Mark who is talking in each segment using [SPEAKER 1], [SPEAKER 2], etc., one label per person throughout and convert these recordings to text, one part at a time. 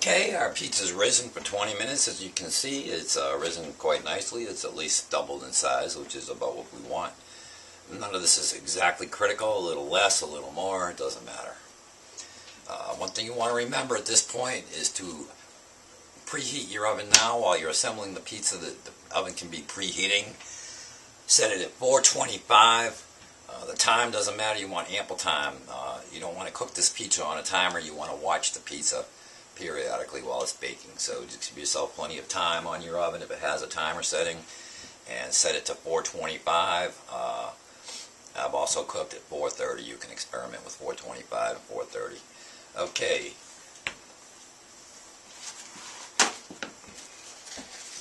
[SPEAKER 1] Okay, our pizza's risen for 20 minutes. As you can see, it's risen quite nicely. It's at least doubled in size, which is about what we want. None of this is exactly critical. A little less, a little more, it doesn't matter. One thing you want to remember at this point is to preheat your oven now while you're assembling the pizza. The oven can be preheating. Set it at 425. The time doesn't matter. You want ample time. You don't want to cook this pizza on a timer. You want to watch the pizza periodically while it's baking. So just give yourself plenty of time on your oven if it has a timer setting, and set it to 425. I've also cooked at 430. You can experiment with 425 and 430. Okay.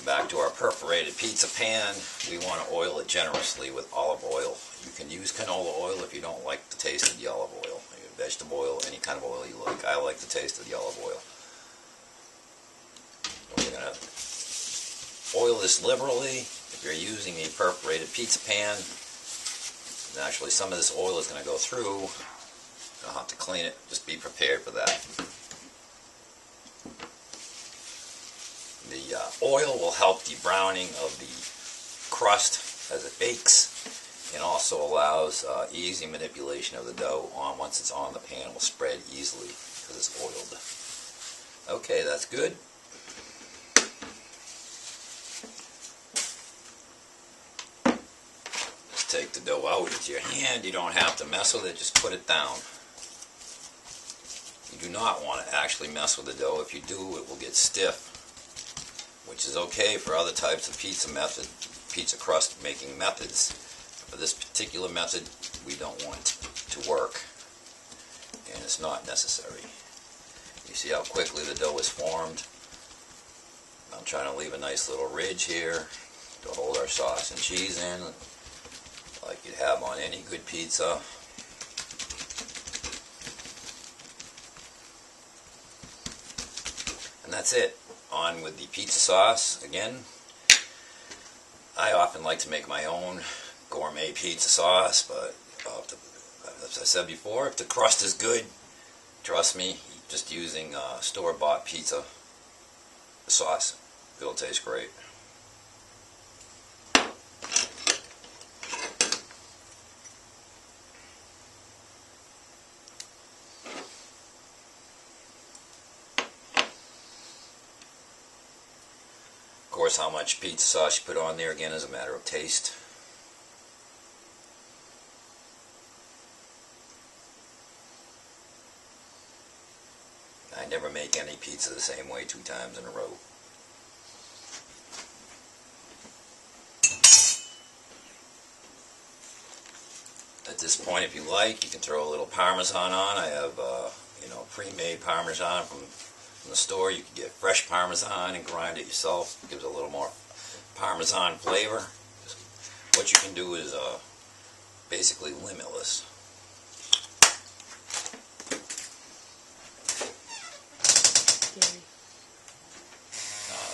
[SPEAKER 1] Back to our perforated pizza pan. We want to oil it generously with olive oil. You can use canola oil if you don't like the taste of the olive oil. Vegetable oil, any kind of oil you like. I like the taste of the olive oil. We're going to oil this liberally. If you're using a perforated pizza pan, naturally some of this oil is going to go through. You'll have to clean it. Just be prepared for that. The oil will help debrowning of the crust as it bakes, and also allows easy manipulation of the dough once it's on the pan. It will spread easily because it's oiled. Okay, that's good. Just take the dough out with your hand. You don't have to mess with it, just put it down. You do not want to actually mess with the dough. If you do, it will get stiff, which is okay for other types of pizza crust making methods. For this particular method, we don't want it to work, and it's not necessary. You see how quickly the dough is formed? I'm trying to leave a nice little ridge here to hold our sauce and cheese in, like you'd have on any good pizza. And that's it. On with the pizza sauce again. I often like to make my own gourmet pizza sauce, but as I said before, if the crust is good, trust me, just using store-bought pizza sauce, it'll taste great. Of course, how much pizza sauce you put on there, again, is a matter of taste. I never make any pizza the same way 2 times in a row. At this point, if you like, you can throw a little Parmesan on. I have, pre-made Parmesan from the store. You can get fresh Parmesan and grind it yourself. It gives a little more Parmesan flavor. What you can do is basically limitless.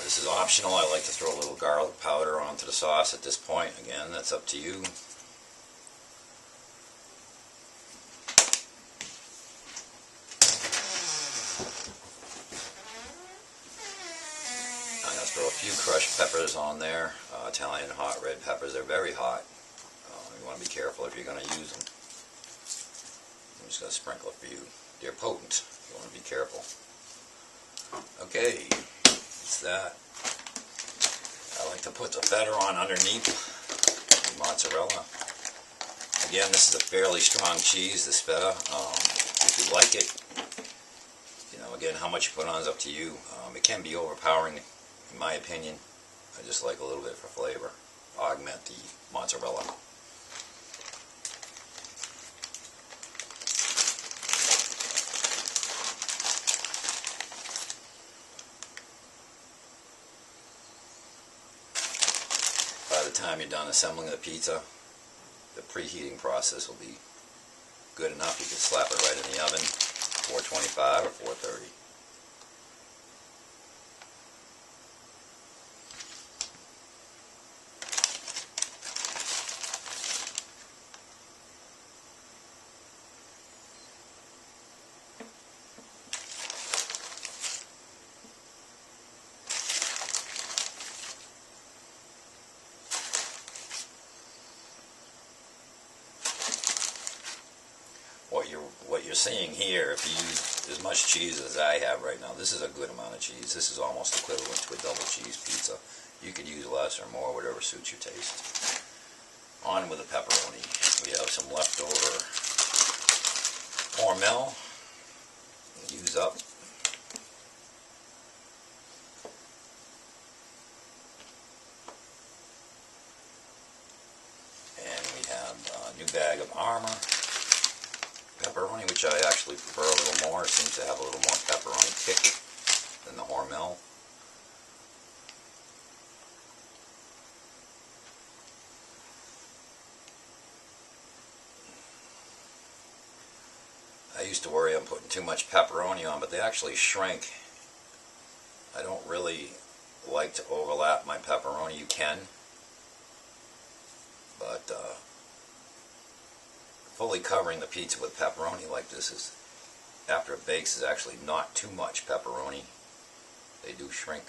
[SPEAKER 1] This is optional. I like to throw a little garlic powder onto the sauce at this point. Again, that's up to you. I'm going to throw a few crushed peppers on there. Italian hot red peppers. They're very hot. You want to be careful if you're going to use them. I'm just going to sprinkle a few. They're potent. You want to be careful. Okay, it's that. I like to put the feta on underneath the mozzarella. Again, this is a fairly strong cheese, this feta. If you like it, again, how much you put on is up to you. It can be overpowering, in my opinion. I just like a little bit for flavor. Augment the mozzarella. By the time you're done assembling the pizza, the preheating process will be good enough. You can slap it right in the oven, 425 or 430. you're seeing here, if you use as much cheese as I have right now, this is a good amount of cheese. This is almost equivalent to a double cheese pizza. You could use less or more, whatever suits your taste. On with the pepperoni. We have some leftover Hormel. Use up. And we have a new bag of Armour pepperoni, which I actually prefer a little more. It seems to have a little more pepperoni kick than the Hormel. I used to worry I'm putting too much pepperoni on, but they actually shrink. I don't really like to overlap my pepperoni. You can, but fully covering the pizza with pepperoni like this is, after it bakes, is actually not too much pepperoni. They do shrink.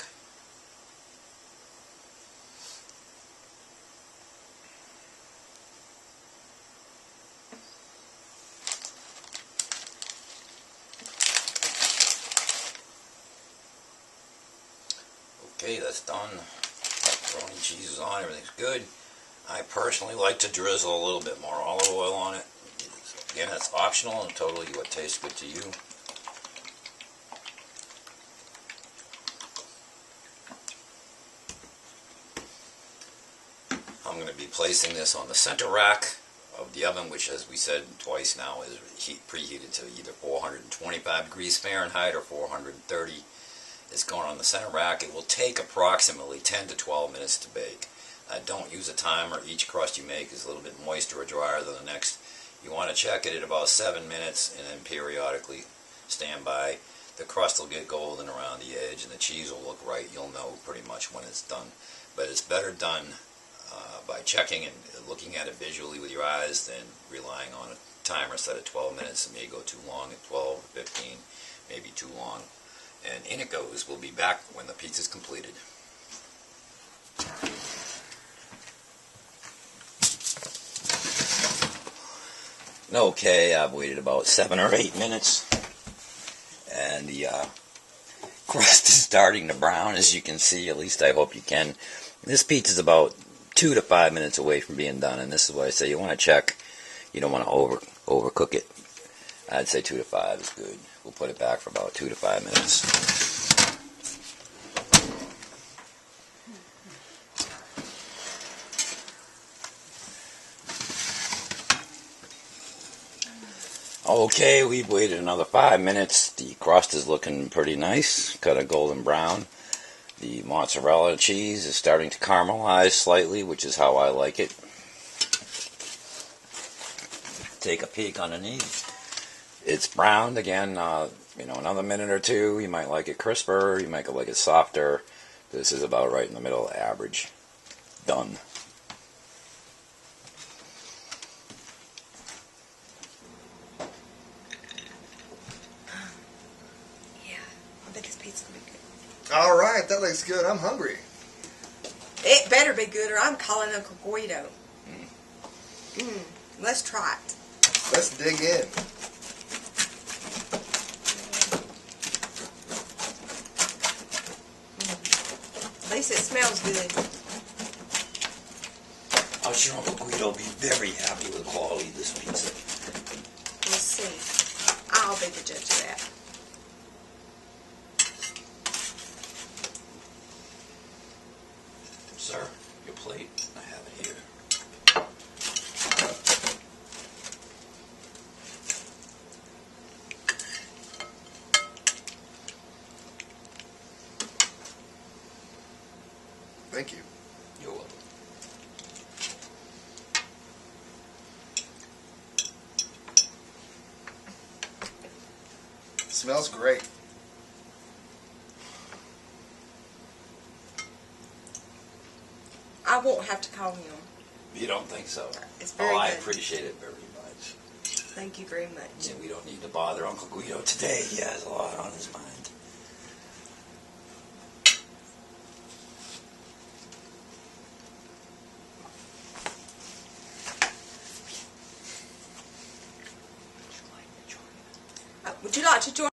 [SPEAKER 1] Okay, that's done. Pepperoni, cheese is on, everything's good. I personally like to drizzle a little bit more olive oil on it. Again, it's optional and totally what tastes good to you. I'm going to be placing this on the center rack of the oven, which, as we said twice now, is preheated to either 425 degrees Fahrenheit or 430. It's going on the center rack. It will take approximately 10 to 12 minutes to bake. Don't use a timer. Each crust you make is a little bit moister or drier than the next. You want to check it at about 7 minutes and then periodically stand by. The crust will get golden around the edge and the cheese will look right. You'll know pretty much when it's done. But it's better done by checking and looking at it visually with your eyes than relying on a timer set at 12 minutes. It may go too long at 12, 15, maybe too long. And in it goes. We'll be back when the pizza's completed. Okay, I've waited about 7 or 8 minutes, and the crust is starting to brown, as you can see. At least I hope you can. This pizza's about 2 to 5 minutes away from being done, and this is why I say you want to check. You don't want to overcook it. I'd say 2 to 5 is good. We'll put it back for about 2 to 5 minutes. Okay, we've waited another 5 minutes. The crust is looking pretty nice, kind of golden brown. The mozzarella cheese is starting to caramelize slightly, which is how I like it. Take a peek underneath. It's browned again. Another minute or two. You might like it crisper. You might like it softer. This is about right in the middle, average. Done.
[SPEAKER 2] All right, that looks good. I'm hungry.
[SPEAKER 3] It better be good or I'm calling Uncle Guido. Let's try it.
[SPEAKER 2] Let's dig in.
[SPEAKER 3] At least it smells good.
[SPEAKER 1] I'm sure Uncle Guido will be very happy with the quality of this pizza.
[SPEAKER 3] We'll see. I'll be the judge of that.
[SPEAKER 1] Sir, your plate. I have it here.
[SPEAKER 2] Thank you.
[SPEAKER 1] You're welcome.
[SPEAKER 2] Smells great.
[SPEAKER 3] I won't have to call him.
[SPEAKER 1] You don't think so?
[SPEAKER 3] It's very
[SPEAKER 1] I
[SPEAKER 3] good.
[SPEAKER 1] appreciate it very much.
[SPEAKER 3] Thank you very much.
[SPEAKER 1] Yeah, we don't need to bother Uncle Guido today. He has a lot on his mind.
[SPEAKER 3] Would you like to join